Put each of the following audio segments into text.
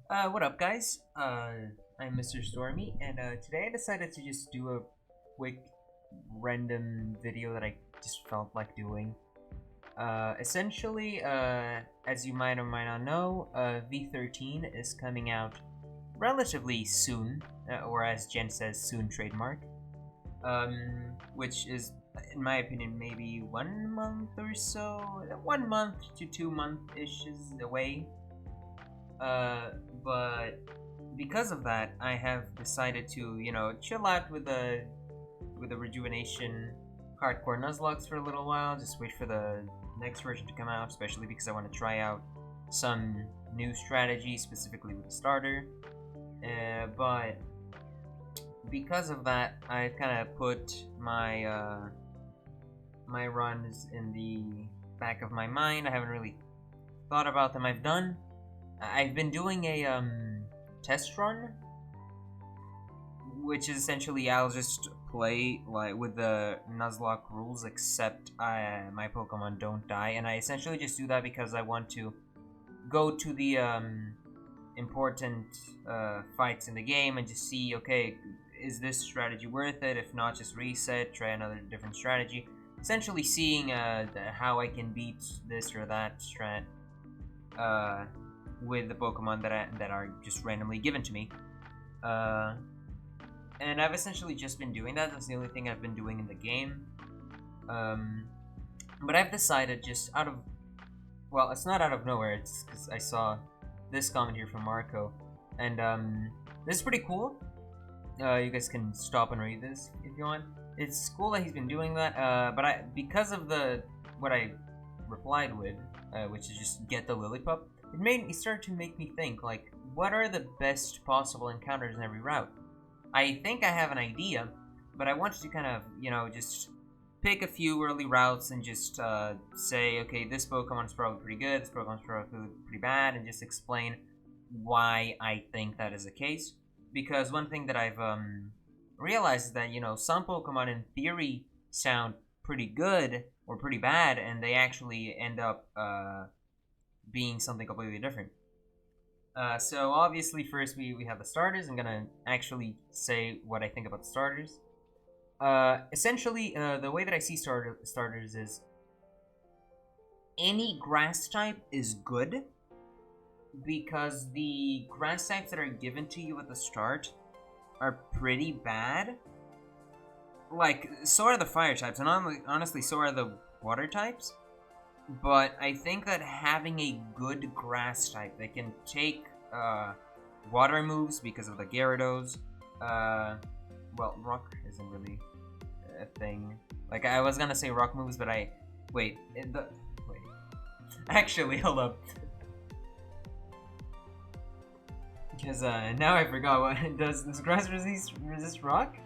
What up, guys? I'm Mr. Stormy, and today I decided to just do a quick random video that I just felt like doing. Essentially, as you might or might not know, V13 is coming out relatively soon, or as Jen says, soon trademark. Which is, in my opinion, maybe 1 month or so, 1 month to 2 month-ish is away. Uh, but because of that, I have decided to, chill out with the Rejuvenation hardcore Nuzlocks for a little while. Just wait for the next version to come out, especially because I want to try out some new strategy, specifically with the starter. But because of that, I've kind of put my runs in the back of my mind. I haven't really thought about them. I've been doing a test run, which is essentially I'll just play like with the Nuzlocke rules, except my Pokemon don't die, and I essentially just do that because I want to go to the important fights in the game and just see, okay, is this strategy worth it? If not, just reset, try another different strategy. Essentially, seeing how I can beat this or that strat with the Pokemon that are just randomly given to me. And I've essentially just been doing that. That's the only thing I've been doing in the game. But I've decided just out of, well, it's not out of nowhere. It's because I saw this comment here from Marco, and this is pretty cool. You guys can stop and read this if you want. It's cool that he's been doing that. But because of what I replied with, which is just get the Lillipup, it made me start to make me think, like, what are the best possible encounters in every route? I think I have an idea, but I wanted to kind of, just pick a few early routes and just say, okay, this Pokemon is probably pretty good, this Pokemon is probably pretty bad, and just explain why I think that is the case. Because one thing that I've realized is that, some Pokemon in theory sound pretty good or pretty bad, and they actually end up being something completely different. So obviously, first we have the starters. I'm gonna actually say what I think about the starters. Essentially, the way that I see starters is any grass type is good because the grass types that are given to you at the start are pretty bad. Like, so are the fire types, and honestly, so are the water types. But I think that having a good grass type that can take water moves because of the Gyarados, well, rock isn't really a thing. Like, I was gonna say rock moves, but wait. Actually, hold up. Because now I forgot what does grass resist rock?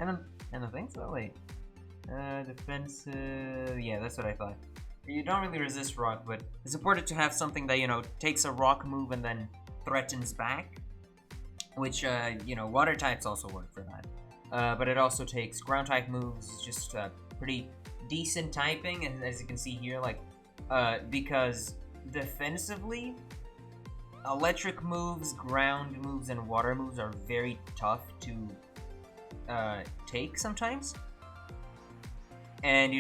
I don't think so. Wait. Defensive. Yeah, that's what I thought. You don't really resist rock, but it's important to have something that, takes a rock move and then threatens back. Which, water types also work for that. But it also takes ground type moves. It's just pretty decent typing, as you can see here. Like, because defensively, electric moves, ground moves, and water moves are very tough to take sometimes. And,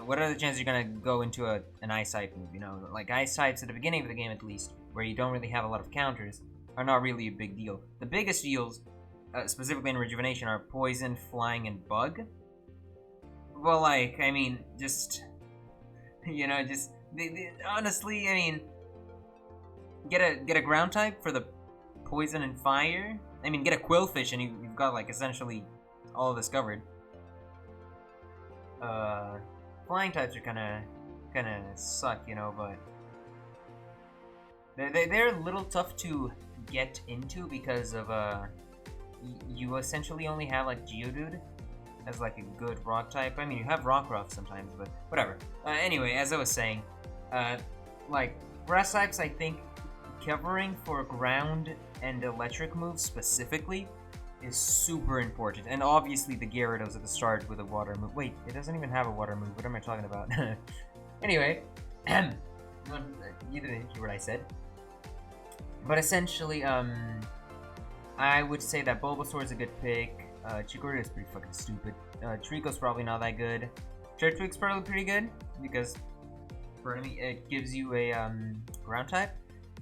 what are the chances you're gonna go into an ice type move? Like ice types at the beginning of the game, at least, where you don't really have a lot of counters, are not really a big deal. The biggest deals, specifically in Rejuvenation, are poison, flying, and bug. Well, like, I mean, just, honestly, I mean, get a ground type for the poison and fire. I mean, get a Quillfish and you've got, like, essentially all of this covered. Flying types are kind of suck, but they're a little tough to get into because of you essentially only have like Geodude as like a good rock type. I mean, you have Rock sometimes, but whatever. Anyway, as I was saying, like grass types, I think covering for ground and electric moves specifically is super important. And obviously the Gyarados at the start with a water move. Wait, it doesn't even have a water move. What am I talking about? Anyway, you didn't hear what I said. But essentially, I would say that Bulbasaur is a good pick. Chikorita is pretty fucking stupid. Trico's probably not that good. Turtwig's probably pretty good because, for me, it gives you a ground type.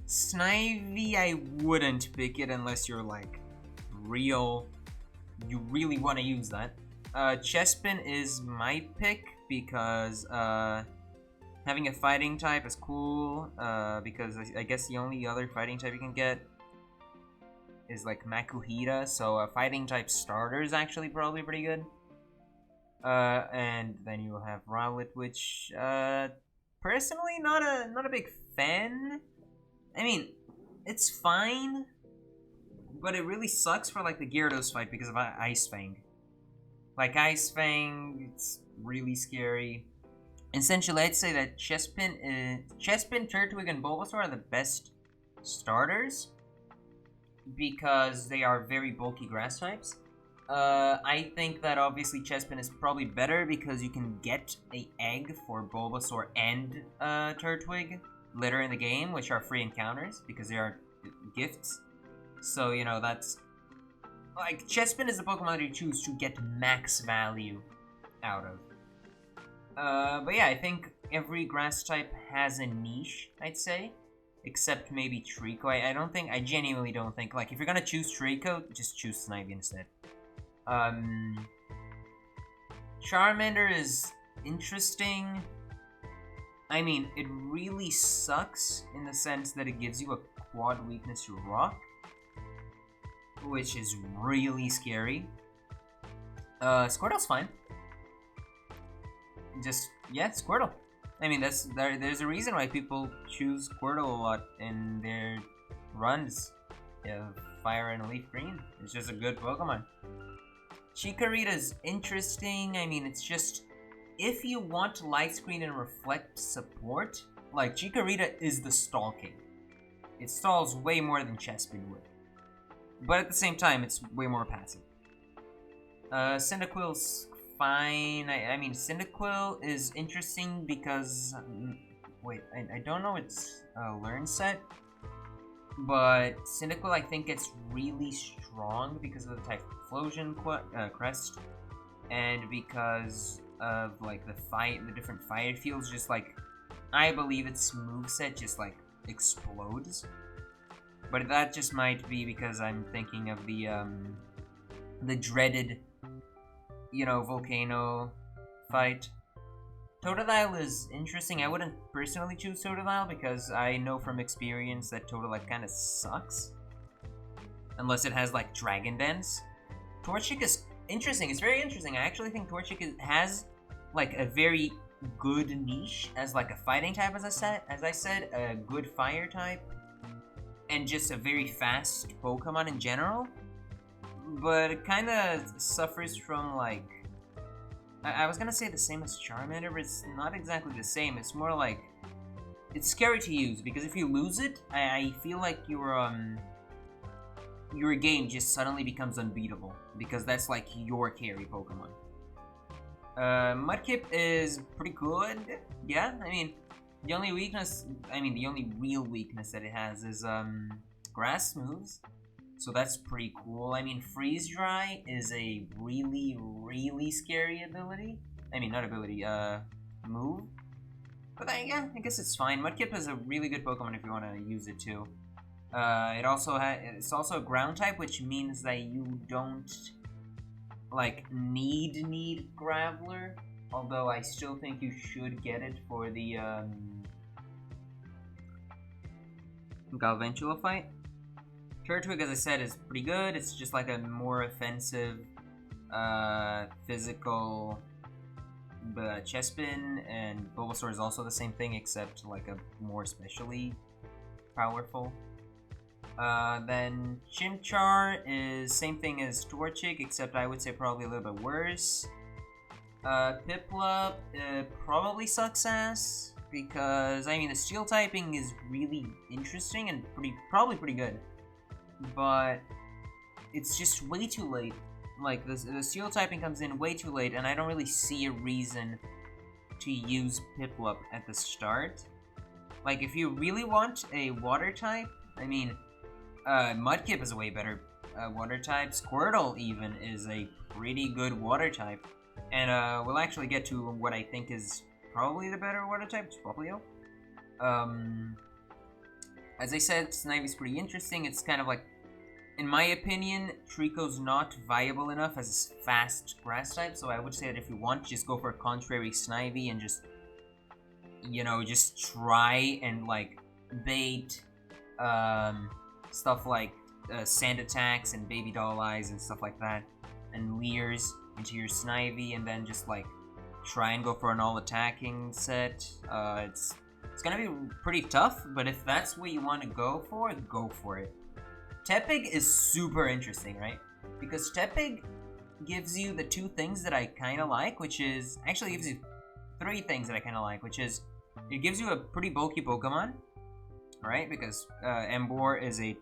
Snivy, I wouldn't pick it unless you're like you really want to use that. Chespin is my pick because having a fighting type is cool. Because I guess the only other fighting type you can get is like Makuhita, so a fighting type starter is actually probably pretty good. And then you have Rowlet, which personally not a big fan. I mean, it's fine, but it really sucks for like the Gyarados fight because of Ice Fang. Like Ice Fang, it's really scary. Essentially, I'd say that Chespin, Turtwig, and Bulbasaur are the best starters because they are very bulky grass types. I think that obviously Chespin is probably better because you can get an egg for Bulbasaur and Turtwig later in the game, which are free encounters because they are gifts. So, you know, that's... Like, Chespin is the Pokemon that you choose to get max value out of. But yeah, I think every grass type has a niche, I'd say. Except maybe Trico. I genuinely don't think, like, if you're gonna choose Trico, just choose Snivy instead. Charmander is interesting. I mean, it really sucks in the sense that it gives you a quad weakness to Rock, which is really scary. Squirtle's fine. Just, yeah, Squirtle. I mean, there's a reason why people choose Squirtle a lot in their runs of Fire and Leaf Green. It's just a good Pokemon. Chikorita's interesting. I mean, it's just, if you want Light Screen and Reflect support, like, Chikorita is the stall king. It stalls way more than Chespin would. But at the same time, it's way more passive. Cyndaquil's fine. I mean, Cyndaquil is interesting because... wait, I don't know its learn set. But Cyndaquil, I think, gets really strong because of the Typhlosion crest. And because of, like, the different fire fields, just, like... I believe its moveset just, like, explodes. But that just might be because I'm thinking of the dreaded, you know, volcano fight. Totodile is interesting. I wouldn't personally choose Totodile because I know from experience that Totodile kind of sucks. Unless it has, like, Dragon Dance. Torchic is interesting. It's very interesting. I actually think Torchic has, like, a very good niche as, like, a fighting type, as I said, a good fire type. And just a very fast Pokemon in general. But it kind of suffers from, like... I was gonna say the same as Charmander, but it's not exactly the same. It's more like... It's scary to use, because if you lose it, I feel like your game just suddenly becomes unbeatable. Because that's, like, your carry Pokemon. Mudkip is pretty good. Yeah, I mean... The only real weakness that it has is, grass moves. So that's pretty cool. I mean, Freeze Dry is a really, really scary ability. I mean, not ability, move. But yeah, I guess it's fine. Mudkip is a really good Pokemon if you want to use it too. It's also a ground type, which means that you don't, like, need Graveler. Although I still think you should get it for the Galvantula fight. Turtwig, as I said, is pretty good. It's just like a more offensive, physical Chespin, and Bulbasaur is also the same thing, except like a more specially powerful. Then Chimchar is same thing as Torchic, except I would say probably a little bit worse. Piplup probably sucks ass, because, I mean, the steel typing is really interesting and probably pretty good. But it's just way too late. Like, the steel typing comes in way too late, and I don't really see a reason to use Piplup at the start. Like, if you really want a water type, I mean, Mudkip is a way better water type. Squirtle even is a pretty good water type. And we'll actually get to what I think is probably the better water type, it's Popplio. As I said, Snivy's pretty interesting. It's kind of like, in my opinion, Trico's not viable enough as a fast grass type, so I would say that if you want, just go for a contrary Snivy and just, you know, just try and, like, bait stuff like sand attacks and baby doll eyes and stuff like that, and leers into your Snivy, and then just, like, try and go for an all-attacking set. It's gonna be pretty tough, but if that's what you want to go for it. Tepig is super interesting, right? Because Tepig gives you the two things that I kind of like, which is... Actually, gives you three things that I kind of like, which is... It gives you a pretty bulky Pokemon, right? Because Emboar is a,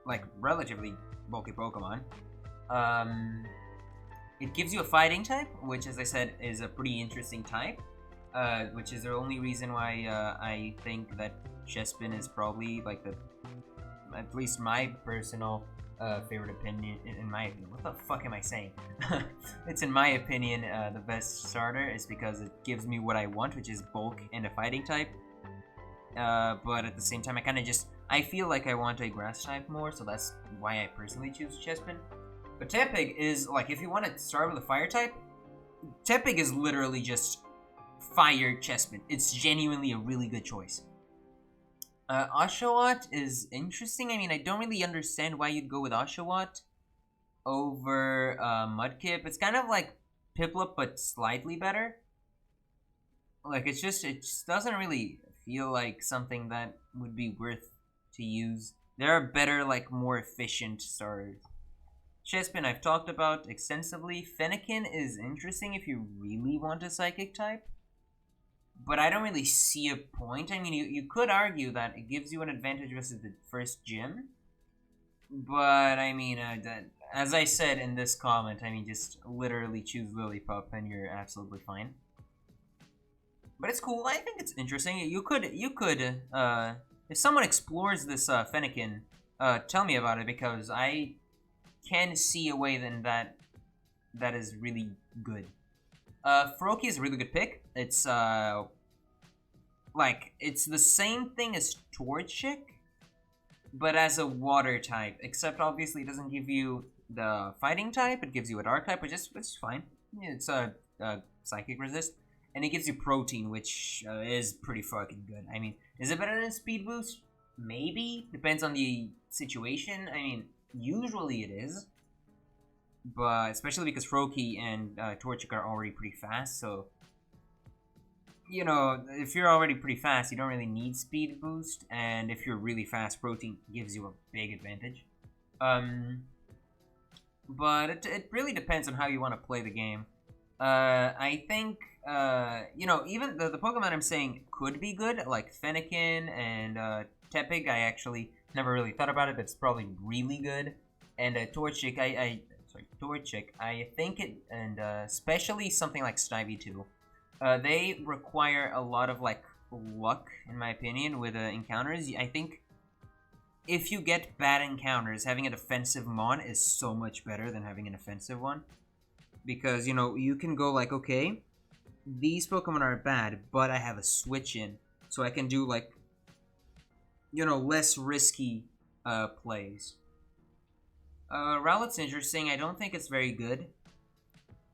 like, relatively bulky Pokemon. It gives you a fighting type, which, as I said, is a pretty interesting type. Which is the only reason why I think that Chespin is probably, like, the... At least my personal favorite opinion, in my opinion. What the fuck am I saying? It's, in my opinion, the best starter is because it gives me what I want, which is bulk and a fighting type. But at the same time, I feel like I want a grass type more, so that's why I personally choose Chespin. But Tepig is, like, if you want to start with a fire type, Tepig is literally just fire Chespin. It's genuinely a really good choice. Oshawott is interesting. I mean, I don't really understand why you'd go with Oshawott over Mudkip. It's kind of like Piplup, but slightly better. Like, it just doesn't really feel like something that would be worth to use. There are better, like, more efficient starters. Chespin I've talked about extensively. Fennekin is interesting if you really want a Psychic type. But I don't really see a point. I mean, you could argue that it gives you an advantage versus the first gym. But, I mean, as I said in this comment, I mean, just literally choose Lillipup and you're absolutely fine. But it's cool. I think it's interesting. You could, if someone explores this Fennekin, tell me about it, because I can see a way then that is really good. Froakie is a really good pick. It's, like, it's the same thing as Torchic, but as a water type, except obviously it doesn't give you the fighting type, it gives you a dark type, which is fine. It's a psychic resist, and it gives you protein, which is pretty fucking good. I mean, is it better than speed boost? Maybe, depends on the situation. I mean, usually it is. But especially because Froakie and Torchic are already pretty fast, so, you know, if you're already pretty fast, you don't really need speed boost, and if you're really fast, Protein gives you a big advantage. But it really depends on how you want to play the game. I think, you know, even the Pokemon I'm saying could be good, like Fennekin and Tepig, I actually never really thought about it, but it's probably really good. And Torchic, Torchic, I think it, and especially something like Snivy too, they require a lot of, like, luck, in my opinion, with encounters. I think if you get bad encounters, having a defensive Mon is so much better than having an offensive one. Because, you know, you can go like, okay, these Pokemon are bad, but I have a switch in, so I can do, like, you know, less risky plays. Rowlet's interesting. I don't think it's very good.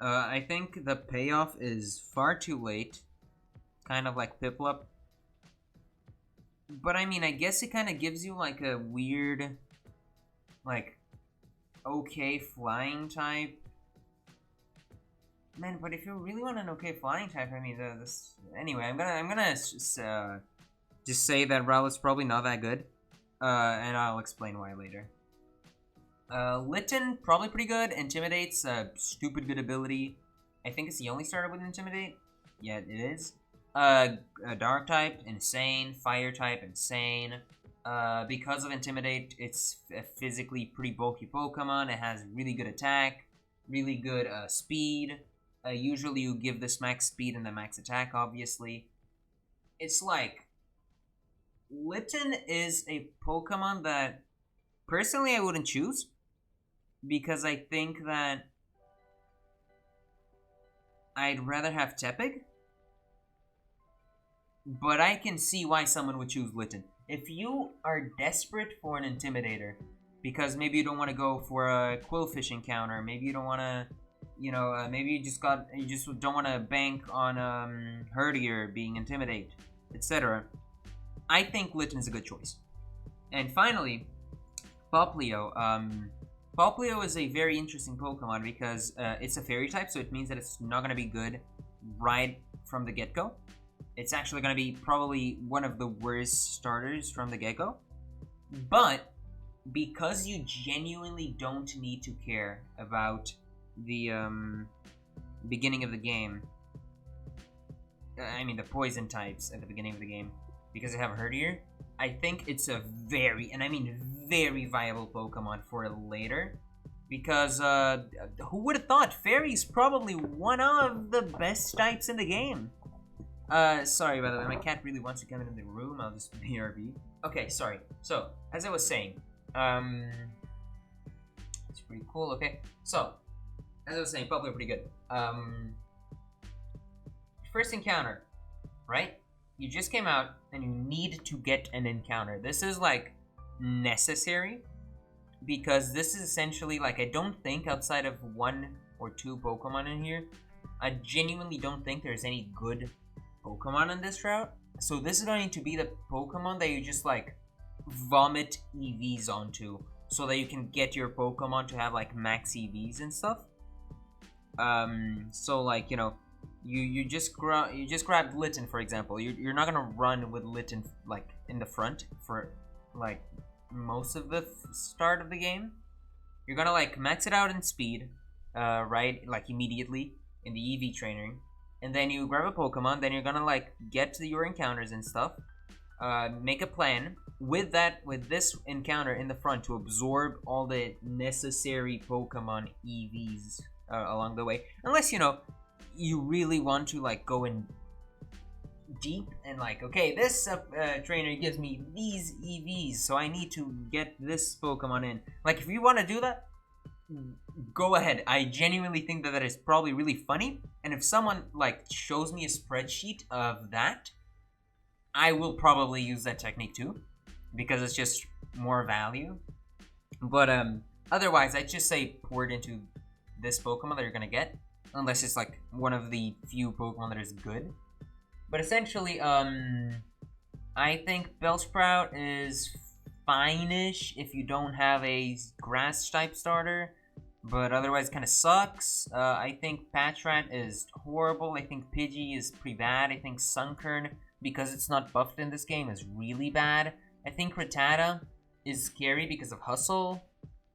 I think the payoff is far too late. Kind of like Piplup. But I mean, I guess it kind of gives you like a weird, like, okay flying type. Man, but if you really want an okay flying type, I mean, anyway, I'm gonna just say that Rowlet's probably not that good. And I'll explain why later. Litten, probably pretty good. Intimidate's a stupid good ability. I think it's the only starter with Intimidate. Yeah, it is. A Dark type, insane. Fire type, insane. Because of Intimidate, it's a physically pretty bulky Pokemon. It has really good attack, really good speed. Usually you give this max speed and the max attack, obviously. It's like, Litten is a Pokemon that Personally, I wouldn't choose because I think that I'd rather have Tepig. But I can see why someone would choose Litten. If you are desperate for an Intimidator, because maybe you don't want to go for a Quillfish encounter, maybe you don't want to, maybe you just don't want to bank on Herdier being Intimidate, etc. I think Litten is a good choice. And finally, Poplio. Poplio is a very interesting Pokemon because it's a Fairy type, so it means that it's not going to be good right from the get-go. It's actually going to be probably one of the worst starters from the get-go. But because you genuinely don't need to care about the beginning of the game, I mean the poison types at the beginning of the game, because they have Herdier, I think it's a very, and I mean very viable Pokemon for later. Because who would have thought Fairy's probably one of the best types in the game. Sorry by the way, my cat really wants to come into the room, I'll just BRB. Okay, sorry. So, as I was saying, it's pretty cool, okay? So, as I was saying, probably pretty good. First encounter, right? You just came out, and you need to get an encounter. This is, like, necessary, because this is essentially, like, I don't think outside of 1 or 2 Pokemon in here, I genuinely don't think there's any good Pokemon in this route. So this is going to be the Pokemon that you just like vomit EVs onto so that you can get your Pokemon to have like max EVs and stuff. So like, you just grab Litten, for example. You're not gonna run with Litten like in the front for like most of the start of the game. You're gonna like max it out in speed, right? Like immediately in the EV training. And then you grab a Pokemon, then you're gonna like get to your encounters and stuff. Make a plan with this encounter in the front to absorb all the necessary Pokemon EVs along the way. Unless you really want to like go in deep and like, okay, this trainer gives me these EVs, so I need to get this Pokemon in. Like if you want to do that, go ahead. I genuinely think that is probably really funny, and if someone like shows me a spreadsheet of that, I will probably use that technique too, because it's just more value. But otherwise, I'd just say pour it into this Pokemon that you're gonna get, unless it's like one of the few Pokemon that is good. But essentially, I think Bellsprout is fine-ish if you don't have a grass type starter, but otherwise kind of sucks. I think Patrat is horrible. I think Pidgey is pretty bad. I think Sunkern, because it's not buffed in this game, is really bad. I think Rattata is scary because of Hustle.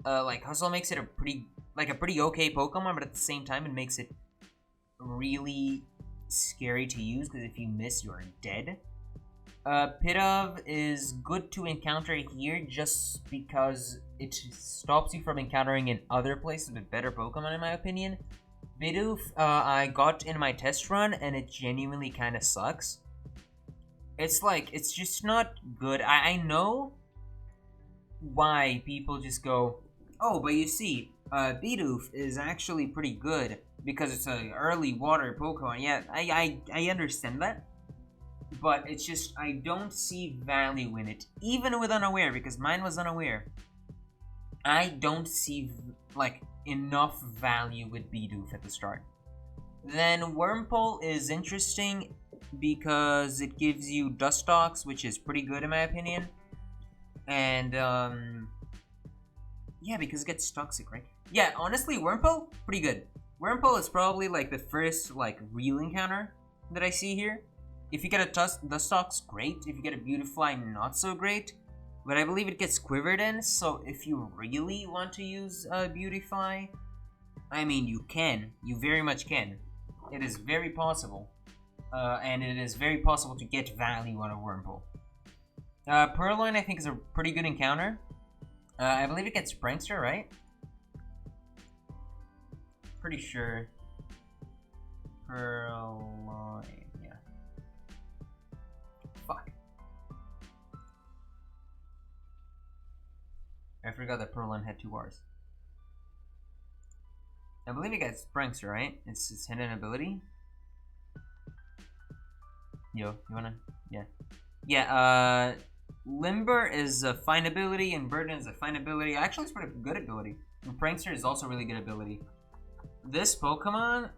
Like Hustle makes it a pretty okay Pokemon, but at the same time it makes it really scary to use because if you miss, you're dead. Pidove is good to encounter here just because it stops you from encountering in other places with better Pokemon, in my opinion. Bidoof, I got in my test run, and it genuinely kind of sucks. It's like, it's just not good. I know why people just go, oh, but you see, Bidoof is actually pretty good because it's an early water Pokemon. Yeah, I understand that. But it's just, I don't see value in it. Even with Unaware, because mine was Unaware. I don't see, like, enough value with Bidoof at the start. Then Wurmple is interesting because it gives you Dustox, which is pretty good in my opinion. And, yeah, because it gets toxic, right? Yeah, honestly, Wurmple, pretty good. Wurmple is probably, like, the first, like, real encounter that I see here. If you get a Dustox, great. If you get a Beautifly, not so great. But I believe it gets quivered in, so if you really want to use Beautifly, I mean, you can. You very much can. It is very possible. And it is very possible to get value on a Wurmple. Purloin, I think, is a pretty good encounter. I believe it gets Prankster, right? Pretty sure. Purloin. Fuck. I forgot that Purloin had 2 Rs. I believe it gets Prankster, right? It's its hidden ability. Yo, you wanna? Yeah. Yeah, Limber is a fine ability, and Burden is a fine ability. Actually, it's pretty good ability. And Prankster is also a really good ability. This Pokemon,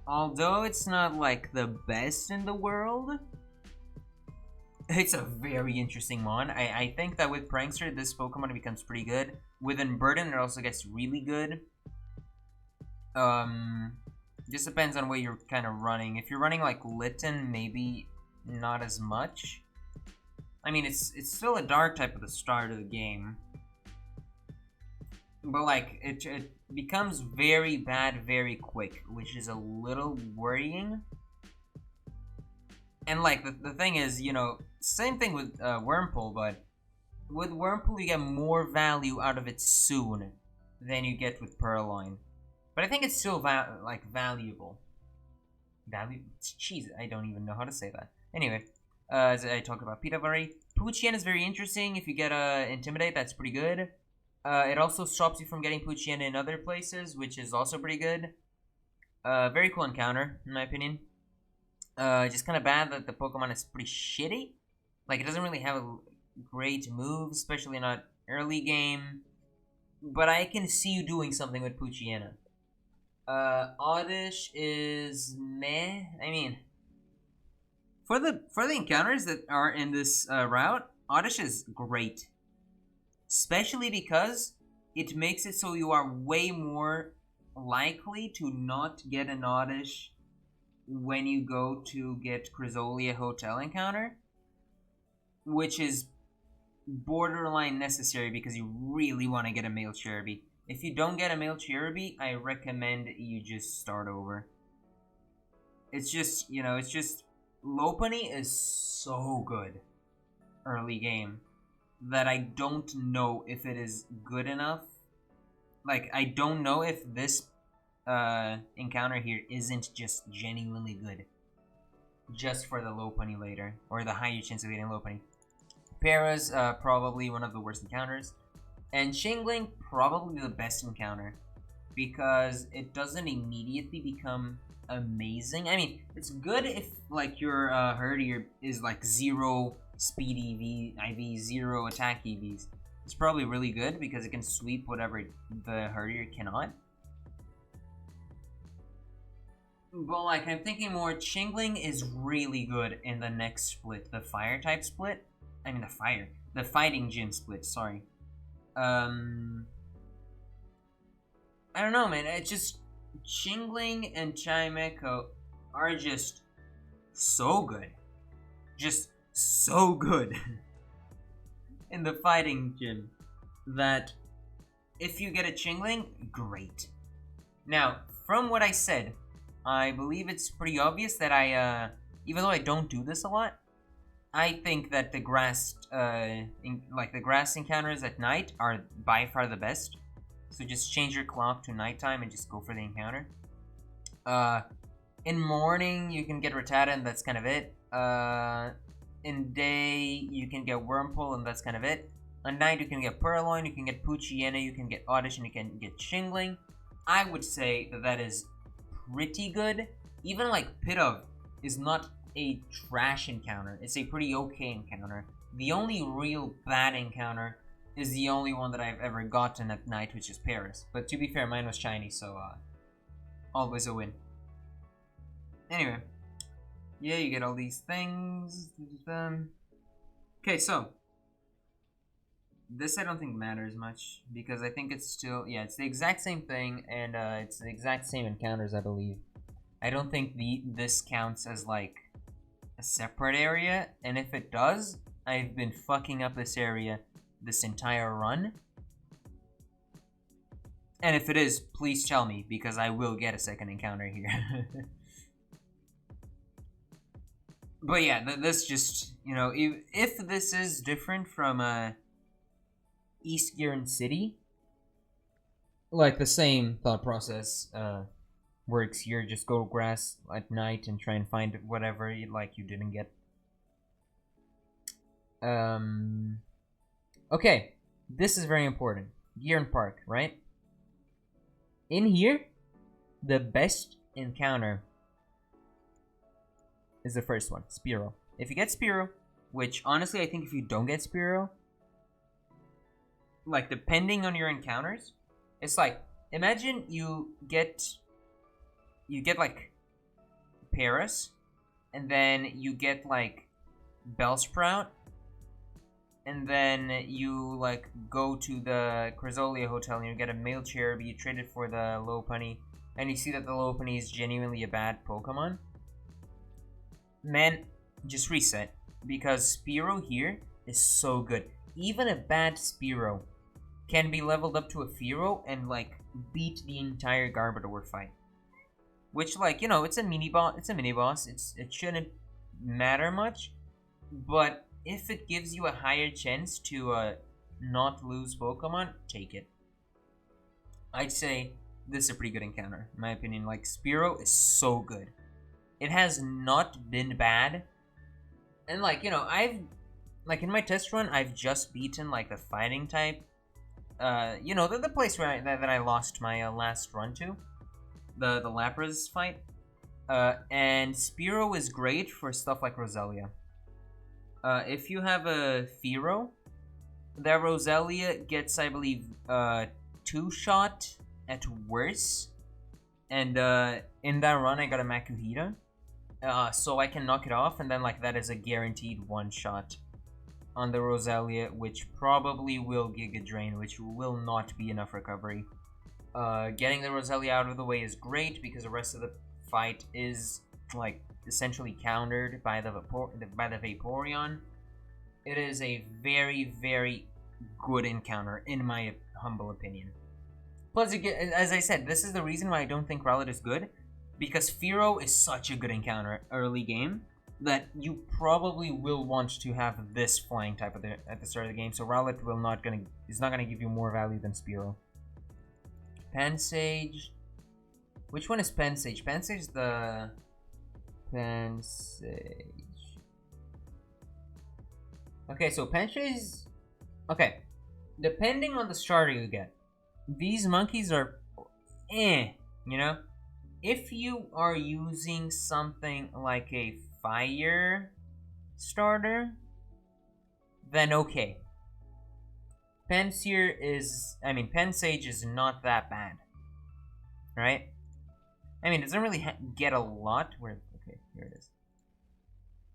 although it's not like the best in the world, it's a very interesting mon. I think that with Prankster, this Pokemon becomes pretty good. With Burden, it also gets really good. Just depends on what you're kind of running. If you're running like Litten, maybe not as much. I mean, it's still a dark type at the start of the game, but like it becomes very bad very quick, which is a little worrying. And like the thing is, you know, same thing with Wurmple, but with Wurmple you get more value out of it soon than you get with Purloin. But I think it's still valuable. Jeez, I don't even know how to say that. Anyway, as I talked about Pitavari, Poochyena is very interesting. If you get Intimidate, that's pretty good. It also stops you from getting Poochyena in other places, which is also pretty good. Very cool encounter, in my opinion. Just kind of bad that the Pokemon is pretty shitty. Like, it doesn't really have a great move, especially not early game. But I can see you doing something with Poochyena. Oddish is meh. I mean, for the encounters that are in this route, Oddish is great. Especially because it makes it so you are way more likely to not get an Oddish when you go to get Chrysolia Hotel encounter, which is borderline necessary because you really want to get a male Cherubi. If you don't get a male Cherubi, I recommend you just start over. It's just, you know, Lopunny is so good early game that I don't know if it is good enough. Like, I don't know if this encounter here isn't just genuinely good. Just for the Lopunny later, or the higher chance of getting Lopunny. Para's probably one of the worst encounters. And Shingling, probably the best encounter. Because it doesn't immediately become amazing. I mean, it's good if, like, your Herdier is, like, 0 speed EV, 0 attack EVs. It's probably really good because it can sweep whatever the Herdier cannot. But, like, I'm thinking more, Chingling is really good in the next split. The Fire-type split? I mean, the Fighting Gym split, sorry. I don't know, man. It's just Chingling and Chimecho are just so good. Just so good in the Fighting Gym that if you get a Chingling, great. Now, from what I said, I believe it's pretty obvious that I, even though I don't do this a lot, I think that the grass, the grass encounters at night are by far the best. So just change your clock to nighttime and just go for the encounter. In morning, you can get Rattata and that's kind of it. In day, you can get Wurmple and that's kind of it. At night, you can get Purloin, you can get Poochyena, you can get Oddish, and you can get Shingling. I would say that that is pretty good. Even like Pidove is not a trash encounter. It's a pretty okay encounter. The only real bad encounter is the only one that I've ever gotten at night, which is Paris. But to be fair, mine was shiny, so always a win. Anyway, yeah, you get all these things. Okay, so this I don't think matters much because I think it's still, yeah, it's the exact same thing, and it's the exact same encounters, I believe. I don't think this counts as like a separate area, and if it does, I've been fucking up this area this entire run. And if it is, please tell me, because I will get a second encounter here. But yeah, this just, you know, if this is different from East Giron City, like the same thought process works here. Just go grass at night and try and find whatever you didn't get. Okay, this is very important. Gear and Park, right? In here, the best encounter is the first one, Spearow. If you get Spearow, which honestly I think if you don't get Spearow, like depending on your encounters, it's like imagine you get like Paris, and then you get like Bellsprout, and then you like go to the Crisolia Hotel and you get a male Cherubi, you trade it for the Lopunny, and you see that the Lopunny is genuinely a bad Pokemon. Man, just reset, because Spearow here is so good. Even a bad Spearow can be leveled up to a Fearow and like beat the entire Garbodor fight. Which, like, you know, it's a mini boss. It shouldn't matter much, but if it gives you a higher chance to not lose Pokemon, take it. I'd say this is a pretty good encounter, in my opinion. Like, Spearow is so good. It has not been bad. And, like, you know, like, in my test run, I've just beaten, like, the fighting type. You know, the place where that I lost my last run to. The Lapras fight. And Spearow is great for stuff like Roselia. If you have a Fearow, that Roselia gets, I believe, 2-shot at worst. And in that run, I got a Makuhita. So I can knock it off, and then like that is a guaranteed 1-shot on the Roselia, which probably will Giga Drain, which will not be enough recovery. Getting the Roselia out of the way is great because the rest of the fight is like essentially countered by the Vaporeon. It is a very, very good encounter, in my humble opinion. Plus, as I said, this is the reason why I don't think Rowlet is good, because Fearow is such a good encounter early game that you probably will want to have this flying type at the start of the game. So Rowlet is not gonna give you more value than Spearow. Pansage. Which one is Pansage? Pansage is the Pansage. Okay, so Pansage. Okay, depending on the starter you get, these monkeys are, you know. If you are using something like a fire starter, then okay. Pansage is not that bad, right? I mean, it doesn't really get a lot. Okay, here it is.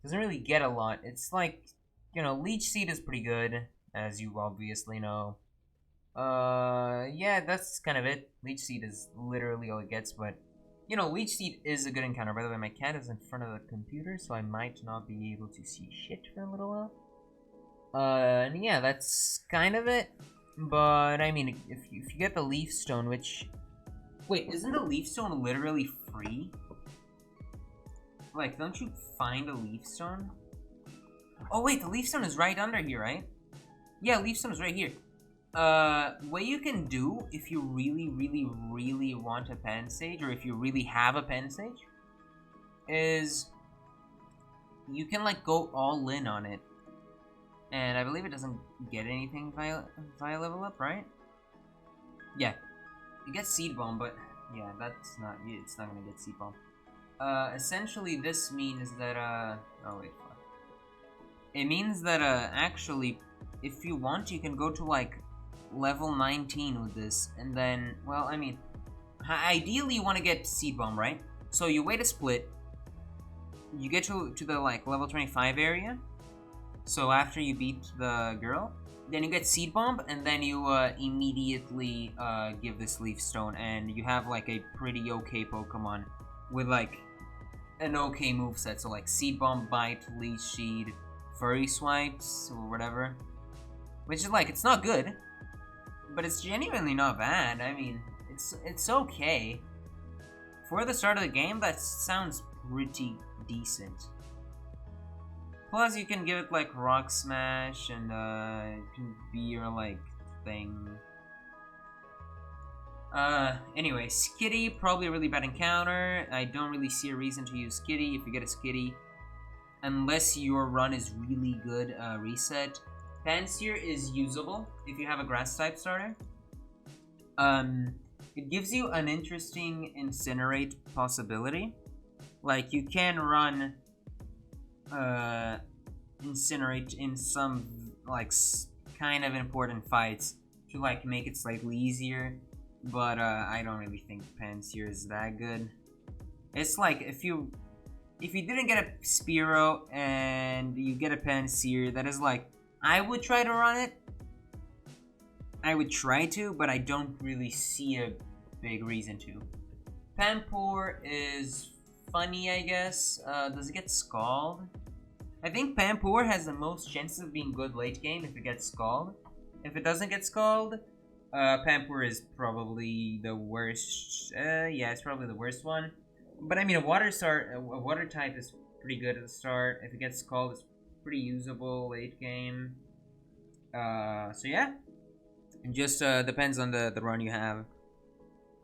Doesn't really get a lot. It's like, you know, Leech Seed is pretty good, as you obviously know. Yeah, that's kind of it. Leech Seed is literally all it gets, but you know, Leech Seed is a good encounter. By the way, my cat is in front of the computer, so I might not be able to see shit for a little while. And yeah, that's kind of it. But, I mean, if you get the Leaf Stone, which... Wait, isn't the Leaf Stone literally free? Like, don't you find a Leaf Stone? Oh, wait, the Leaf Stone is right under here, right? Yeah, Leaf Stone is right here. What you can do if you really, really, really want a Pansage, or if you really have a Pansage, is you can like go all in on it, and I believe it doesn't get anything via level up, right? Yeah, it gets Seed Bomb, but yeah, it's not gonna get Seed Bomb. Essentially, this means that oh wait, fuck. It means that actually, if you want, you can go to like level 19 with this, and then, well, I mean, ideally you want to get Seed Bomb, right? So you wait a split, you get to the like level 25 area, so after you beat the girl, then you get Seed Bomb, and then you immediately give this Leaf Stone, and you have like a pretty okay Pokemon with like an okay moveset, so like Seed Bomb, Bite, Leech Seed, Furry Swipes, or whatever, which is like, it's not good, but it's genuinely not bad. I mean, it's okay. For the start of the game, that sounds pretty decent. Plus, you can give it, like, Rock Smash, and, it can be your, like, thing. Anyway, Skitty, probably a really bad encounter. I don't really see a reason to use Skitty if you get a Skitty. Unless your run is really good, reset. Pansear is usable if you have a Grass-type starter. It gives you an interesting incinerate possibility. Like you can run incinerate in some like kind of important fights to like make it slightly easier, but I don't really think Panseer is that good. It's like if you didn't get a Spearow and you get a Panseer, that is like I would try to run it. I would try to, but I don't really see a big reason to. Pampor is funny, I guess. Does it get Scald? I think Pampor has the most chances of being good late game if it gets Scald. If it doesn't get Scald, Pampor is probably the worst. Yeah, it's probably the worst one. But I mean, a water type is pretty good at the start. If it gets Scald, it's pretty usable late game. So yeah, it just depends on the run you have.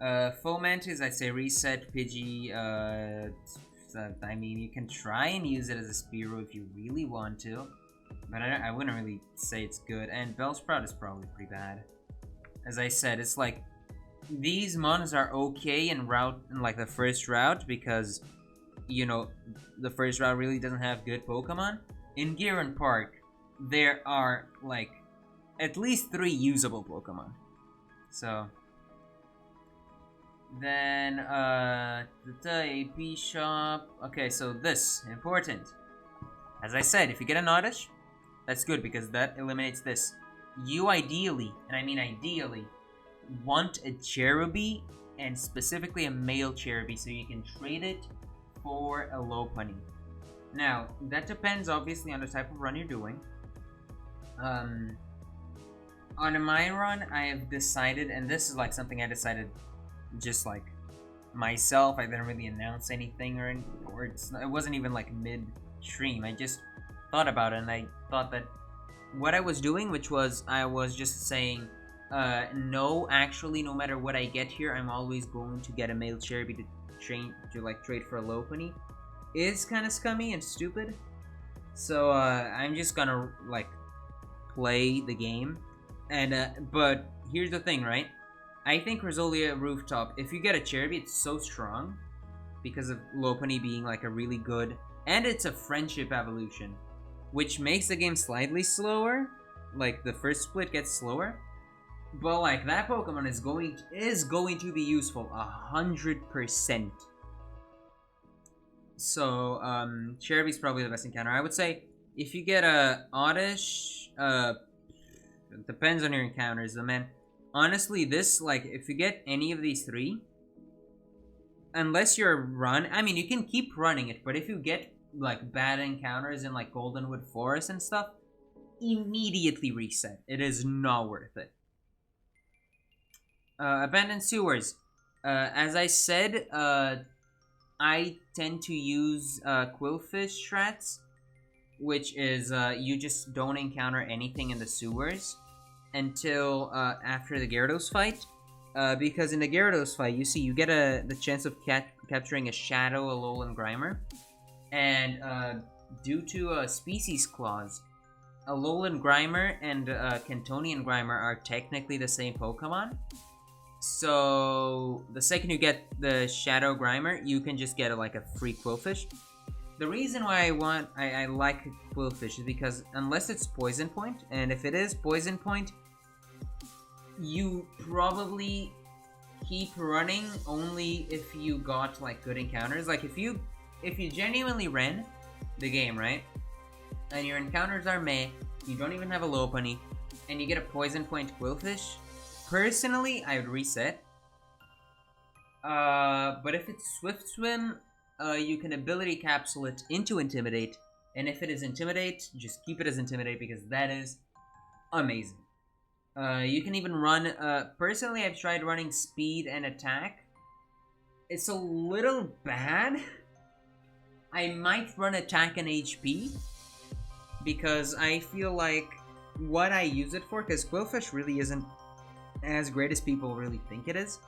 Fomantis, I'd say reset. Pidgey, I mean, you can try and use it as a Spearow if you really want to, but I wouldn't really say it's good. And Bellsprout is probably pretty bad. As I said, it's like these mons are okay in like the first route because, you know, the first route really doesn't have good Pokemon. In Giron Park, there are like at least 3 usable Pokemon. So then the AP shop. Okay, so this important. As I said, if you get an Oddish, that's good because that eliminates this. You ideally, and I mean ideally, want a Cherubi, and specifically a male Cherubi, so you can trade it for a Lopunny. Now, that depends obviously on the type of run you're doing. On my run, I have decided, and this is like something I decided just like myself. I didn't really announce anything or it wasn't even like mid-stream. I just thought about it, and I thought that what I was doing, which was I was just saying, no, actually, no matter what I get here, I'm always going to get a male Cherubi to trade for a Lopunny, is kind of scummy and stupid. So I'm just gonna like play the game, and but here's the thing, right? I think Rosolia Rooftop, if you get a Cherubi, it's so strong because of Lopunny being like a really good, and it's a friendship evolution, which makes the game slightly slower. Like the first split gets slower, but like that Pokemon is going to be useful 100%. So Cherubi's probably the best encounter. I would say if you get a Oddish, it depends on your encounters, though, man. Honestly, this, like, if you get any of these 3, unless you're I mean, you can keep running it, but if you get, like, bad encounters in, like, Goldenwood Forest and stuff, immediately reset. It is not worth it. Abandoned Sewers. As I said, I tend to use Quillfish strats, which is you just don't encounter anything in the sewers until after the Gyarados fight, because in the Gyarados fight, you get the chance of capturing a Shadow, Alolan Grimer, and due to a species clause, Alolan Grimer and Cantonian Grimer are technically the same Pokemon. So the second you get the Shadow Grimer, you can just get like a free Quillfish. The reason why I like Quillfish is because unless it's Poison Point, and if it is Poison Point, you probably keep running only if you got like good encounters. Like if you genuinely ran the game, right, and your encounters are meh, you don't even have a Lopunny, and you get a Poison Point Quillfish, personally I would reset. But if it's Swift Swim, you can Ability Capsule it into Intimidate, and if it is Intimidate, just keep it as Intimidate because that is amazing. You can even run, personally I've tried running Speed and Attack. It's a little bad. I might run Attack and HP, because I feel like what I use it for, because Quillfish really isn't as great as people really think it is.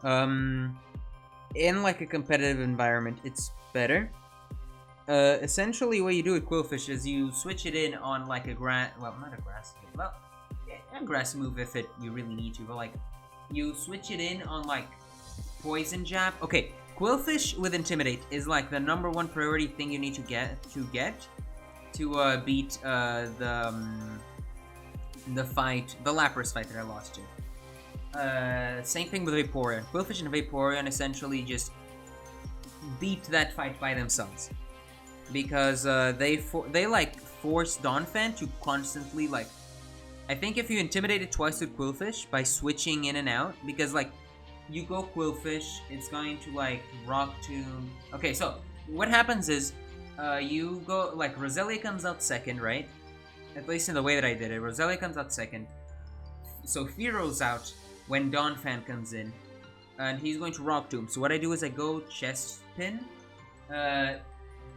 In like a competitive environment, it's better. Essentially what you do with Quillfish is you switch it in on like a grass move if you really need to, but like you switch it in on like Poison Jab. Okay, Quillfish with Intimidate is like the #1 priority thing you need to get to beat the fight, the Lapras fight that I lost to. Same thing with Vaporeon. Quillfish and Vaporeon essentially just beat that fight by themselves because they like force Donphan to constantly like. I think if you intimidate it twice with Quillfish by switching in and out, because like you go Quillfish, it's going to like Rock Tomb. Okay, so what happens is you go like Roselia comes out second, right? At least in the way that I did it, Roselia comes out second. So Fearo's out when Donphan comes in, and he's going to Rock Tomb. So what I do is I go Chest Pin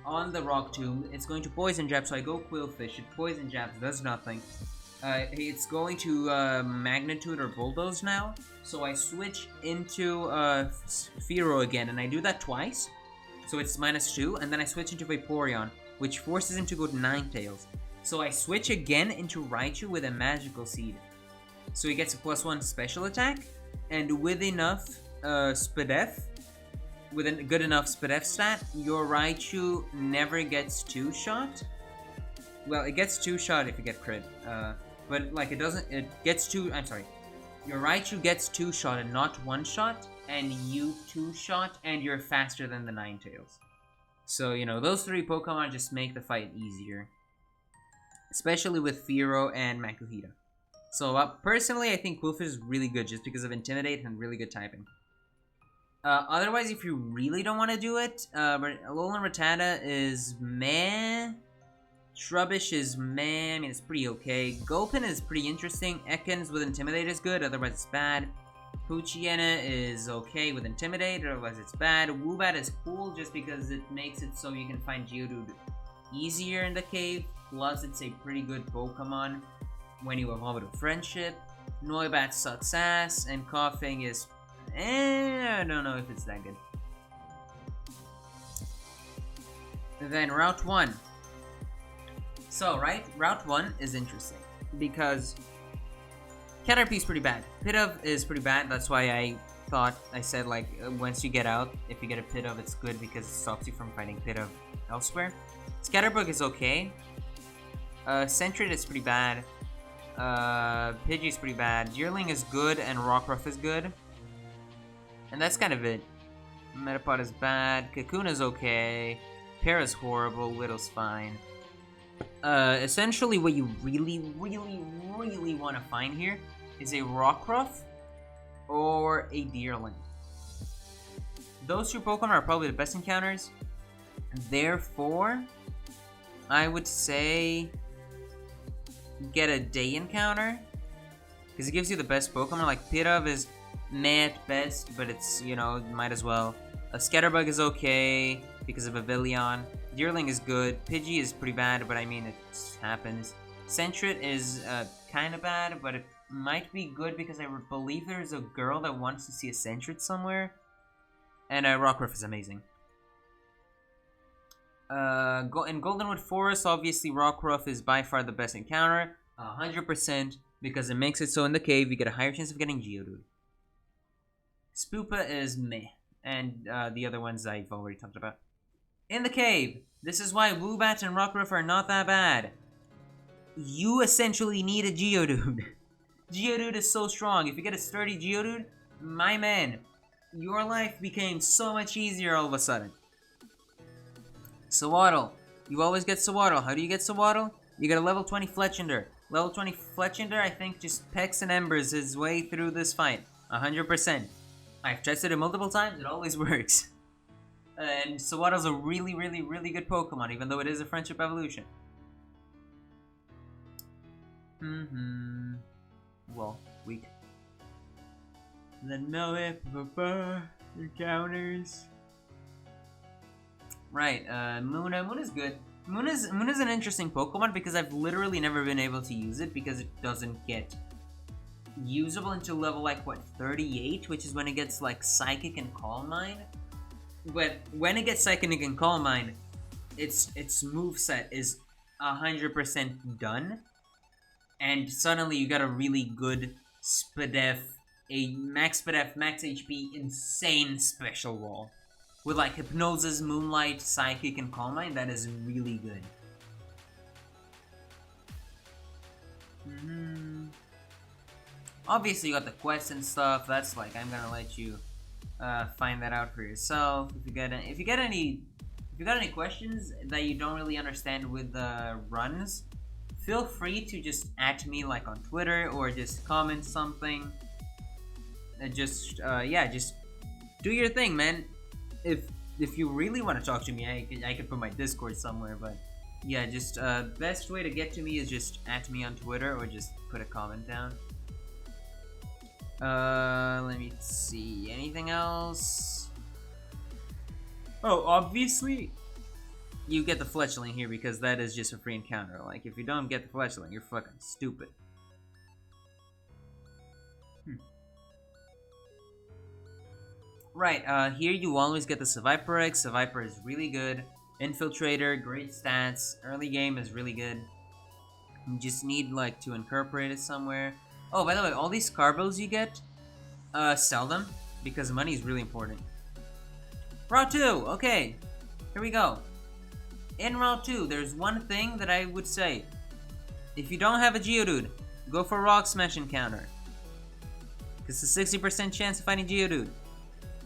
on the Rock Tomb. It's going to Poison Jab, so I go Quillfish. It Poison Jabs, does nothing. It's going to Magnitude or Bulldoze now, so I switch into Fearow again, and I do that twice, so it's -2, and then I switch into Vaporeon, which forces him to go to Ninetales. So I switch again into Raichu with a Magical Seed, so he gets a +1 special attack, and with enough Spadef, with a good enough Spadef stat, your Raichu never gets 2-shot. Well, it gets 2-shot if you get crit, but like it doesn't. It gets 2. I'm sorry. Your Raichu gets 2-shot and not 1-shot, and you 2-shot, and you're faster than the Ninetales. So you know those 3 Pokemon just make the fight easier, especially with Fearow and Makuhita. So personally, I think Quillfish is really good just because of Intimidate and really good typing. Otherwise, if you really don't want to do it, Alolan Rattata is meh. Trubbish is meh, I mean it's pretty okay. Gulpin is pretty interesting. Ekans with Intimidate is good, otherwise it's bad. Poochyena is okay with Intimidate, otherwise it's bad. Woobat is cool just because it makes it so you can find Geodude easier in the cave. Plus it's a pretty good Pokemon when you evolve it with Friendship. Noibat sucks ass, and Coughing is I don't know if it's that good. Then Route 1. So, right, Route 1 is interesting because Caterpie is pretty bad. Pidove is pretty bad. That's why I said like once you get out, if you get a Pidove, it's good because it stops you from fighting Pidove elsewhere. Scatterbug is okay. Sentret is pretty bad. Pidgey is pretty bad. Deerling is good, and Rockruff is good. And that's kind of it. Metapod is bad. Cocoon is okay. Pear is horrible. Widow's fine. Essentially what you really want to find here is a Rockruff or a Deerling. Those 2 Pokemon are probably the best encounters. Therefore, I would say get a day encounter because it gives you the best Pokemon. Like Pidove is meh at best, but it's, you know, might as well. A Scatterbug is okay because of Avilion. Deerling is good. Pidgey is pretty bad, but I mean, it happens. Sentret is kind of bad, but it might be good because I believe there's a girl that wants to see a Sentret somewhere. And Rockruff is amazing. In Goldenwood Forest, obviously Rockruff is by far the best encounter. 100%, because it makes it so in the cave you get a higher chance of getting Geodude. Spoopa is meh. And the other ones I've already talked about. In the cave, this is why Woobat and Rockruff are not that bad. You essentially need a Geodude. Geodude is so strong. If you get a sturdy Geodude, my man, your life became so much easier all of a sudden. Sawaddle. You always get Sawaddle. How do you get Sawaddle? You get a level 20 Fletchinder. Level 20 Fletchinder, I think, just pecks and embers his way through this fight. 100%. I've tested it multiple times, it always works. And Sawaddle's a really good Pokemon, even though it is a friendship evolution. Well, weak. Then encounters. Right, Munna. Munna's good. Munna's an interesting Pokemon because I've literally never been able to use it because it doesn't get usable until level like what 38, which is when it gets like Psychic and Calm Mind. But when it gets Psychic and Calm Mind, its moveset is 100% done, and suddenly you got a really good Spadef a max speed F, max HP, insane special wall. With like Hypnosis, Moonlight, Psychic, and Calm Mind, that is really good. Obviously you got the quests and stuff, that's like, I'm gonna let you find that out for yourself. If you got any questions that you don't really understand with the runs, feel free to just at me like on Twitter or just comment something. Just do your thing, man. If you really want to talk to me, I could put my Discord somewhere, but yeah, just best way to get to me is just at me on Twitter or just put a comment down. Let me see. Anything else? Oh, obviously, you get the fletchling here because that is just a free encounter. Like, if you don't get the fletchling, you're fucking stupid. Right, here you always get the Seviper X. Seviper is really good. Infiltrator, great stats. Early game is really good. You just need, like, to incorporate it somewhere. Oh, by the way, all these carbos you get, sell them, because money is really important. Route 2, okay. Here we go. In Route 2, there's one thing that I would say. If you don't have a Geodude, go for Rock Smash encounter. Because it's a 60% chance of finding Geodude.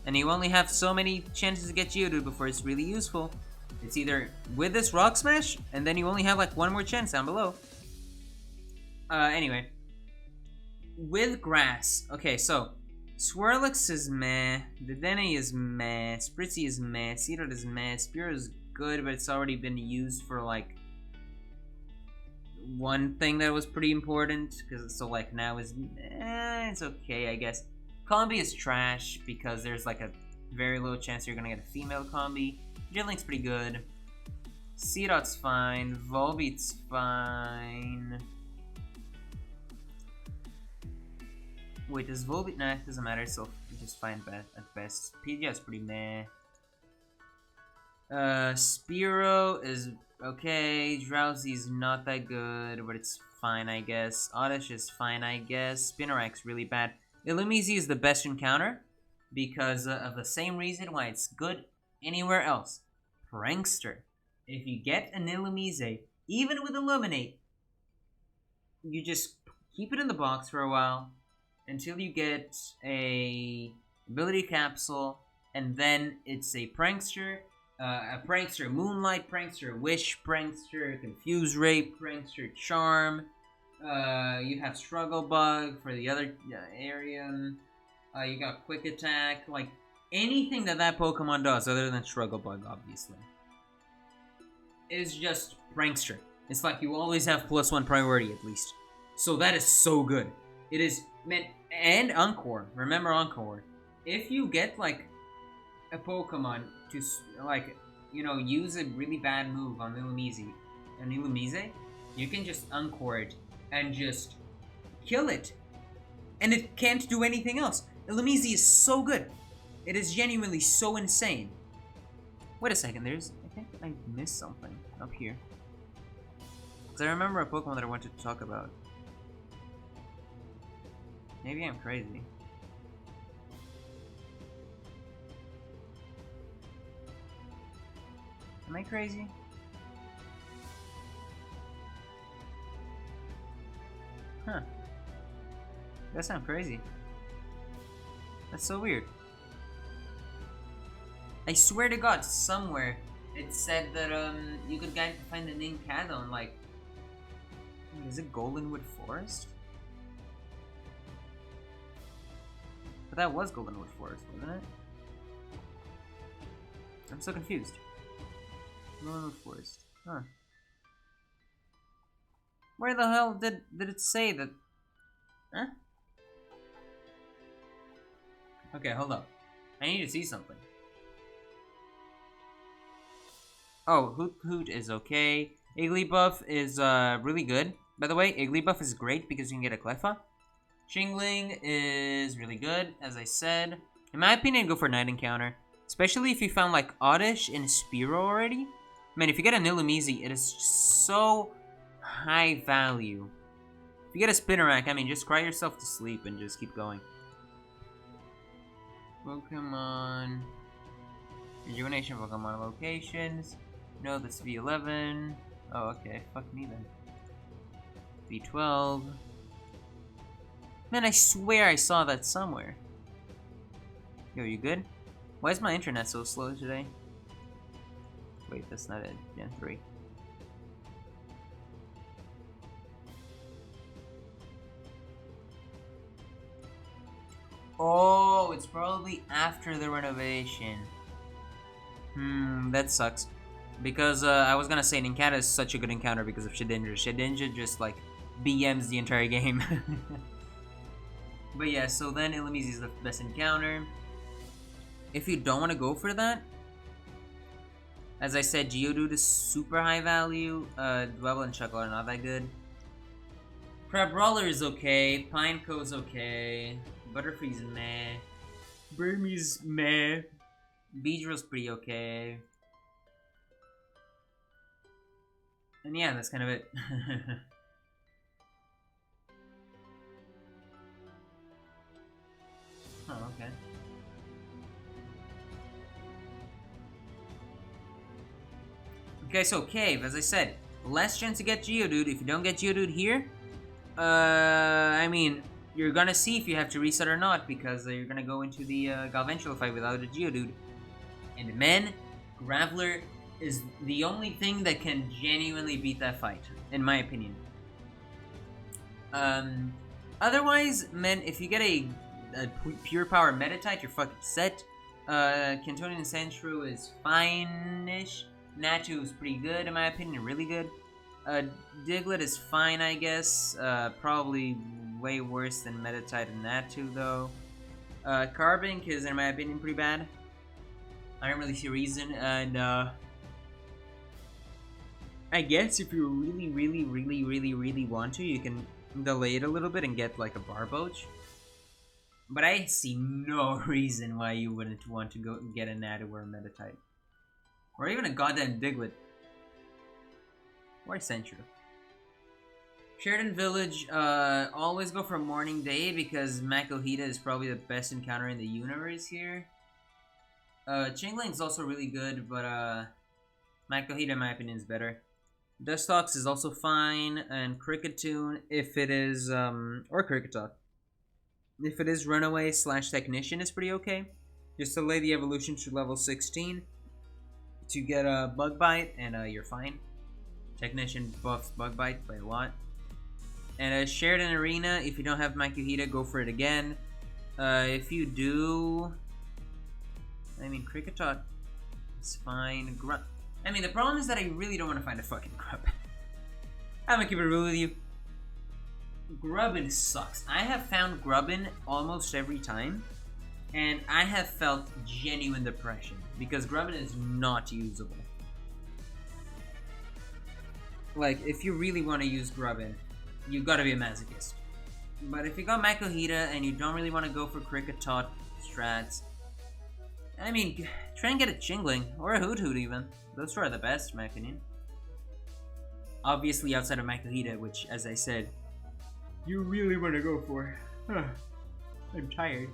And you only have so many chances to get Geodude before it's really useful. It's either with this Rock Smash, and then you only have like one more chance down below. Anyway. With Grass. Okay, so Swirlix is meh. Dedenne is meh. Spritzy is meh. Seedot is meh. Spear is good, but it's already been used for like one thing that was pretty important. So like now is it's okay, I guess. Combi is trash because there's like a very low chance you're gonna get a female combi. Jiggly's pretty good. Seedot's fine. Volbeat's fine. Wait, does Volbeat? Nah, it doesn't matter, so just fine at best. Pidgeot's pretty meh. Spearow is okay. Drowsy's not that good, but it's fine, I guess. Oddish is fine, I guess. Spinarak's really bad. Illumise is the best encounter because of the same reason why it's good anywhere else. Prankster. If you get an Illumise, even with Illuminate, you just keep it in the box for a while until you get a ability capsule, and then it's a Prankster, Moonlight Prankster, Wish Prankster, Confuse Ray Prankster, Charm. You have Struggle Bug for the other area. You got Quick Attack, like anything that Pokemon does other than Struggle Bug, obviously, is just Prankster. It's like you always have +1 priority at least. So that is so good. It is, man, and Encore. Remember Encore. If you get like a Pokemon to like, you know, use a really bad move on Illumise, you can just Encore it and just kill it. And it can't do anything else. Illumise is so good. It is genuinely so insane. Wait a second, I think I missed something up here. Because I remember a Pokemon that I wanted to talk about. Maybe I'm crazy. Am I crazy? Huh. That sounds crazy. That's so weird. I swear to God, somewhere it said that you could find the Nincada on like, is it Goldenwood Forest? But that was Goldenwood Forest, wasn't it? I'm so confused. Goldenwood Forest. Huh. Where the hell did it say that? Huh? Okay, hold up. I need to see something. Oh, Hoot is okay. Igglybuff is really good. By the way, Igglybuff is great because you can get a Cleffa. Chingling is really good, as I said. In my opinion, go for Night Encounter. Especially if you found like Oddish and Spearow already. Man, if you get an Illumise, it is so high value. If you get a Spinarak, I mean, just cry yourself to sleep and just keep going. Pokemon. Rejuvenation Pokemon locations. No, that's V11. Oh, okay. Fuck me then. V12. Man, I swear I saw that somewhere. Yo, you good? Why is my internet so slow today? Wait, that's not it. Gen 3. Oh, it's probably after the renovation. That sucks. Because I was gonna say Nincada is such a good encounter because of Shedinja. Shedinja just like BMs the entire game. But yeah, so then Illumise is the best encounter. If you don't want to go for that, as I said, Geodude is super high value. Dwebble and Chuckle are not that good. Crabrawler is okay. Pineco's okay. Butterfree's meh. Burmese meh. Beedrill's pretty okay. And yeah, that's kind of it. Oh, okay. Okay, so Cave, as I said, less chance to get Geodude. If you don't get Geodude here, I mean, you're gonna see if you have to reset or not, because you're gonna go into the Galvantula fight without a Geodude. And men, Graveler is the only thing that can genuinely beat that fight, in my opinion. Otherwise, men, if you get a pure power Meditite, you're fucking set. Cantonian Sandshrew is fine-ish. Natu is pretty good, in my opinion, really good. Diglett is fine, I guess. Probably way worse than Meditite and Natu, though. Carbink is, in my opinion, pretty bad. I don't really see a reason, and I guess if you really want to, you can delay it a little bit and get like a Barboach. But I see no reason why you wouldn't want to go get a Natu or a Meditite. Or even a goddamn Diglett. Or a Sentry. Sheridan Village, always go for Morning Day because Makuhita is probably the best encounter in the universe here. Chingling's also really good, but Makuhita in my opinion is better. Dustox is also fine, and Cricketune if it is, or Cricketalk. If it is Runaway / Technician is pretty okay. Just delay the evolution to level 16 to get a Bug Bite, and you're fine. Technician buffs Bug Bite by a lot. And Sheridan Arena, if you don't have Makuhita, go for it again. If you do, I mean, Cricketalk is fine. I mean, the problem is that I really don't want to find a fucking Grub. I'm gonna keep it real with you. Grubbin sucks. I have found Grubbin almost every time, and I have felt genuine depression because Grubbin is not usable. Like, if you really want to use Grubbin, you gotta be a masochist. But if you got Makuhita and you don't really want to go for Cricketot strats, I mean, try and get a Chingling, or a Hoot even. Those two are the best, in my opinion. Obviously outside of Makuhita, which, as I said, you really want to go for. I'm tired.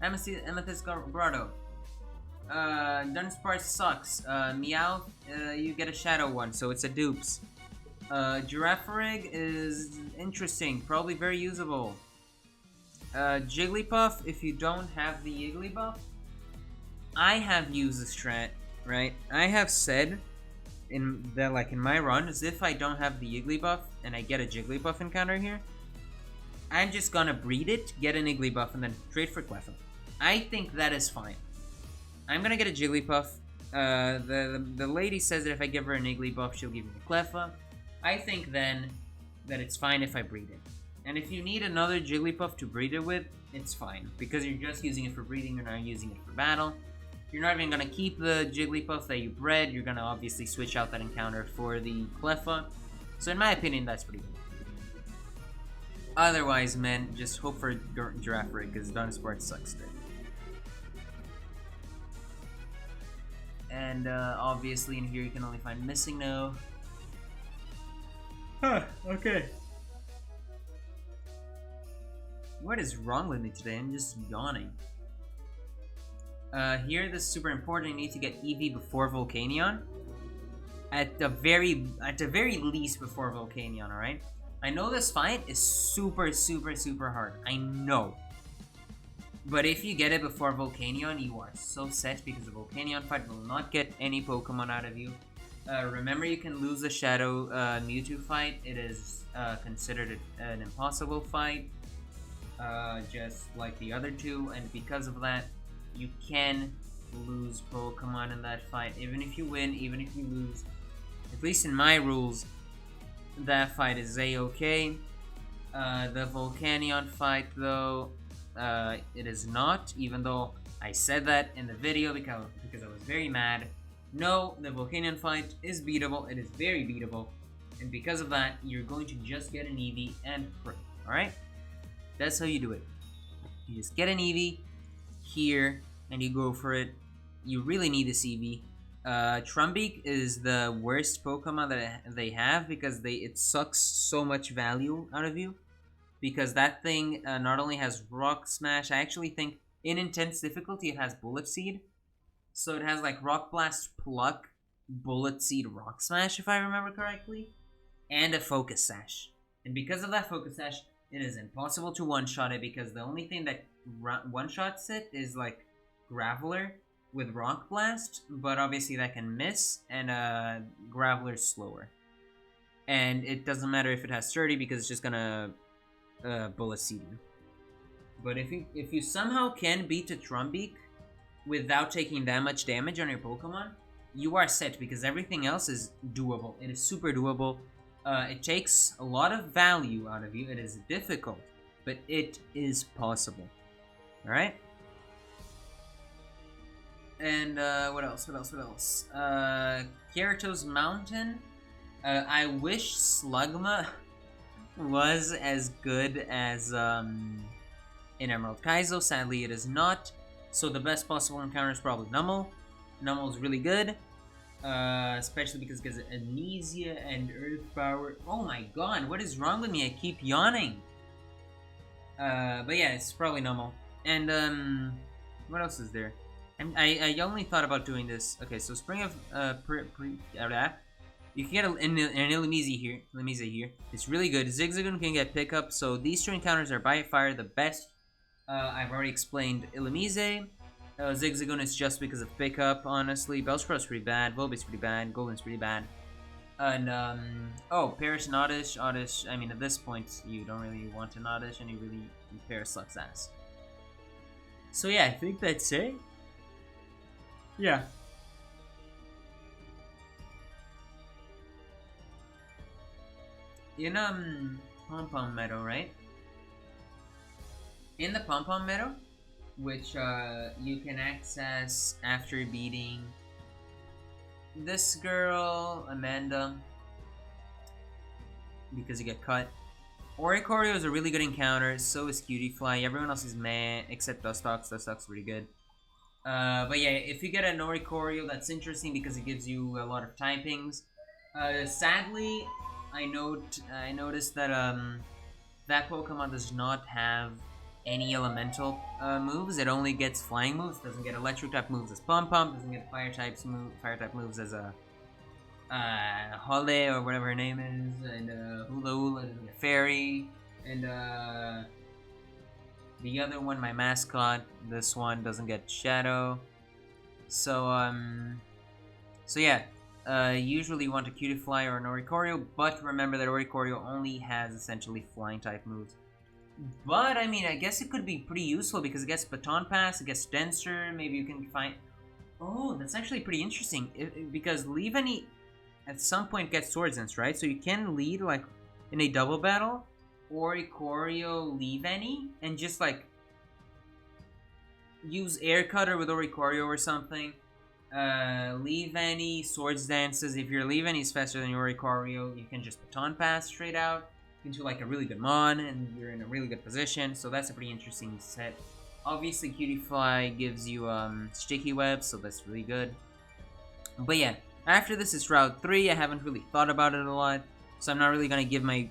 Amethyst Grotto. Dunsparce sucks. Meow, you get a Shadow one, so it's a dupes. Girafarig is interesting, probably very usable. Jigglypuff, if you don't have the Yigglybuff, I have used the strat, right? I have said in my run, as if I don't have the Yigglybuff and I get a Jigglypuff encounter here, I'm just gonna breed it, get an Igglybuff, and then trade for Cleffa. I think that is fine. I'm gonna get a Jigglypuff. The lady says that if I give her an Igglybuff, she'll give me a Cleffa. I think then that it's fine if I breed it. And if you need another Jigglypuff to breed it with, it's fine. Because you're just using it for breeding, you're not using it for battle. You're not even gonna keep the Jigglypuff that you bred, you're gonna obviously switch out that encounter for the Cleffa. So in my opinion, that's pretty good. Otherwise, man, just hope for Girafarig, because Dunsparce sucks there. And obviously in here you can only find Missing No. Huh, okay. What is wrong with me today? I'm just yawning. Here, this is super important. You need to get EV before Volcanion. At the very least before Volcanion, alright? I know this fight is super hard. I know. But if you get it before Volcanion, you are so set because the Volcanion fight will not get any Pokemon out of you. Remember, you can lose the Shadow Mewtwo fight. It is considered an impossible fight, just like the other two, and because of that, you can lose Pokemon in that fight. Even if you win, even if you lose, at least in my rules, that fight is a-okay. The Volcanion fight, though, it is not, even though I said that in the video because I was very mad. No, the Volcanion fight is beatable. It is very beatable. And because of that, you're going to just get an Eevee and pray. Alright? That's how you do it. You just get an Eevee here, and you go for it. You really need this Eevee. Trumbeak is the worst Pokemon that they have because it sucks so much value out of you. Because that thing not only has Rock Smash, I actually think in intense difficulty it has Bullet Seed. So it has like Rock Blast, Pluck, Bullet Seed, Rock Smash if I remember correctly, and a Focus Sash. And because of that Focus Sash, it is impossible to one-shot it because the only thing that one-shots it is like Graveler with Rock Blast, but obviously that can miss, and Graveler's slower. And it doesn't matter if it has Sturdy because it's just gonna Bullet Seed you. But if you somehow can beat a Trumbeak without taking that much damage on your Pokemon, you are set because everything else is doable. It is super doable. It takes a lot of value out of you. It is difficult, but it is possible. Alright? And what else? Gyarados Mountain. I wish Slugma was as good as in Emerald Kaizo. Sadly, it is not. So the best possible encounter is probably Numel. Numel is really good, especially because it gets Amnesia and Earth Power. Oh my god, what is wrong with me? I keep yawning. But yeah, it's probably Numel. And what else is there? I only thought about doing this. Okay, so Spring of you can get an Illumise here. It's really good. Zigzagoon can get pickup. So these two encounters are by far the best. I've already explained Illumise. Zigzagoon is just because of pickup, honestly. Bellsprow's pretty bad. Volbeat's pretty bad. Golden's pretty bad. And, oh, Paris and Oddish. Oddish, I mean, at this point, you don't really want an Oddish, and Paris sucks ass. So yeah, I think that's it. Yeah. In, Pom Pom Meadow, right? In the Pom Pom Meadow, which, you can access after beating this girl, Amanda, because you get cut. Oricorio is a really good encounter, so is Cutiefly. Everyone else is meh, except Dustox. Dustox is pretty good. But yeah, if you get an Oricorio, that's interesting because it gives you a lot of typings. Sadly, I noticed that, that Pokemon does not have any elemental moves. It only gets flying moves. It doesn't get electric type moves as Pom Pom. Doesn't get fire type moves as a Hole or whatever her name is, and Hula Hula doesn't get Fairy, and the other one, my mascot, this one doesn't get Shadow. So yeah. Usually you want a Cutiefly or an Oricorio, but remember that Oricorio only has essentially flying type moves. But, I mean, I guess it could be pretty useful because it gets Baton Pass, it gets Denser, maybe you can find... Oh, that's actually pretty interesting, because Leavenny at some point gets Swords Dance, right? So you can lead, like, in a double battle, Oricorio Leavenny, and just, like, use Air Cutter with Oricorio or something. Leavenny, Swords Dances. If your Leavenny is faster than your Oricorio, you can just Baton Pass straight out into like a really good Mon, and you're in a really good position. So that's a pretty interesting set. Obviously, Cutiefly gives you Sticky Web, so that's really good. But yeah, after this is Route 3. I haven't really thought about it a lot, so I'm not really gonna give my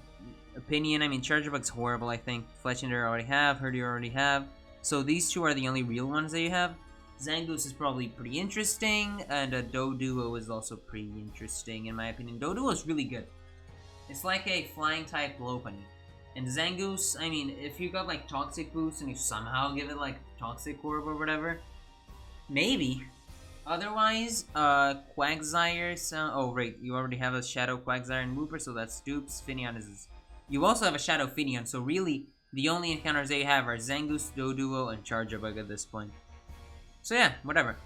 opinion. I mean, Chargebug's horrible, I think. Fletchinder I already have, Herdier I already have. So these two are the only real ones that you have. Zangoose is probably pretty interesting, and Doduo is also pretty interesting in my opinion. Doduo is really good. It's like a flying type Lopunny. And Zangoose, I mean, if you got like Toxic Boost and you somehow give it like Toxic Orb or whatever, maybe. Otherwise, Quagsire, oh right, you already have a Shadow Quagsire and Wooper, so that's Dupes. Finneon is... You also have a Shadow Finneon, so really, the only encounters they have are Zangoose, Doduo, and Charjabug at this point. So yeah, whatever.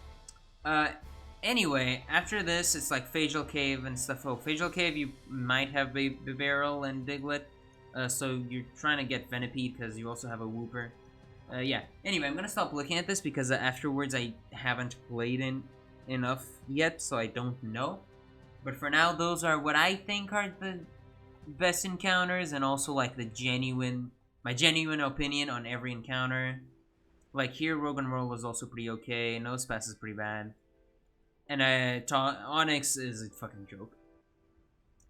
Anyway, after this, it's like Facial Cave and stuff. Oh, Facial Cave, you might have Bibarel and Diglett. So you're trying to get Venipede because you also have a Wooper. Yeah. Anyway, I'm gonna stop looking at this because afterwards I haven't played enough yet, so I don't know. But for now, those are what I think are the best encounters, and also like my genuine opinion on every encounter. Like here, Rogan Roll is also pretty okay. Nosepass is pretty bad. And Onyx is a fucking joke.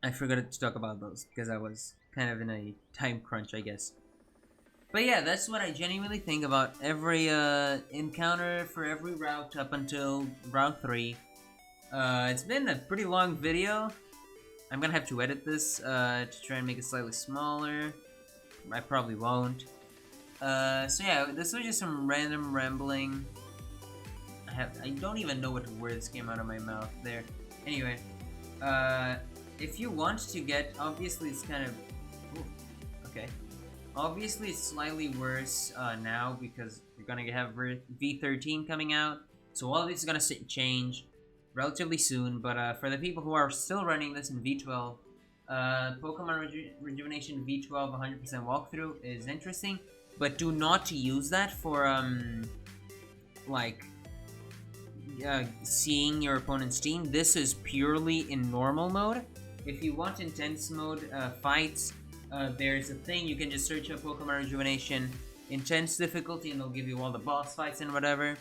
I forgot to talk about those because I was kind of in a time crunch, I guess. But yeah, that's what I genuinely think about every encounter for every route up until Route 3. It's been a pretty long video. I'm gonna have to edit this to try and make it slightly smaller. I probably won't. So yeah, this was just some random rambling. I don't even know what words came out of my mouth there. Anyway, if you want to get, obviously it's kind of, ooh, okay. Obviously it's slightly worse now because you're gonna have V13 coming out, so all of this is gonna change relatively soon. But for the people who are still running this in V12, Pokemon Rejuvenation V12 100% walkthrough is interesting, but do not use that for like seeing your opponent's team. This is purely in normal mode. If you want intense mode fights, there's a thing, you can just search up Pokemon Rejuvenation intense difficulty and they'll give you all the boss fights and whatever.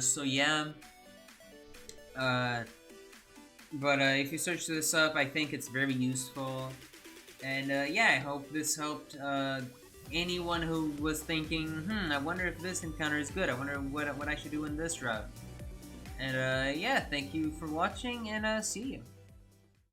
So yeah. But if you search this up, I think it's very useful. And yeah, I hope this helped anyone who was thinking, I wonder if this encounter is good. I wonder what I should do in this route. And yeah, thank you for watching, and see you.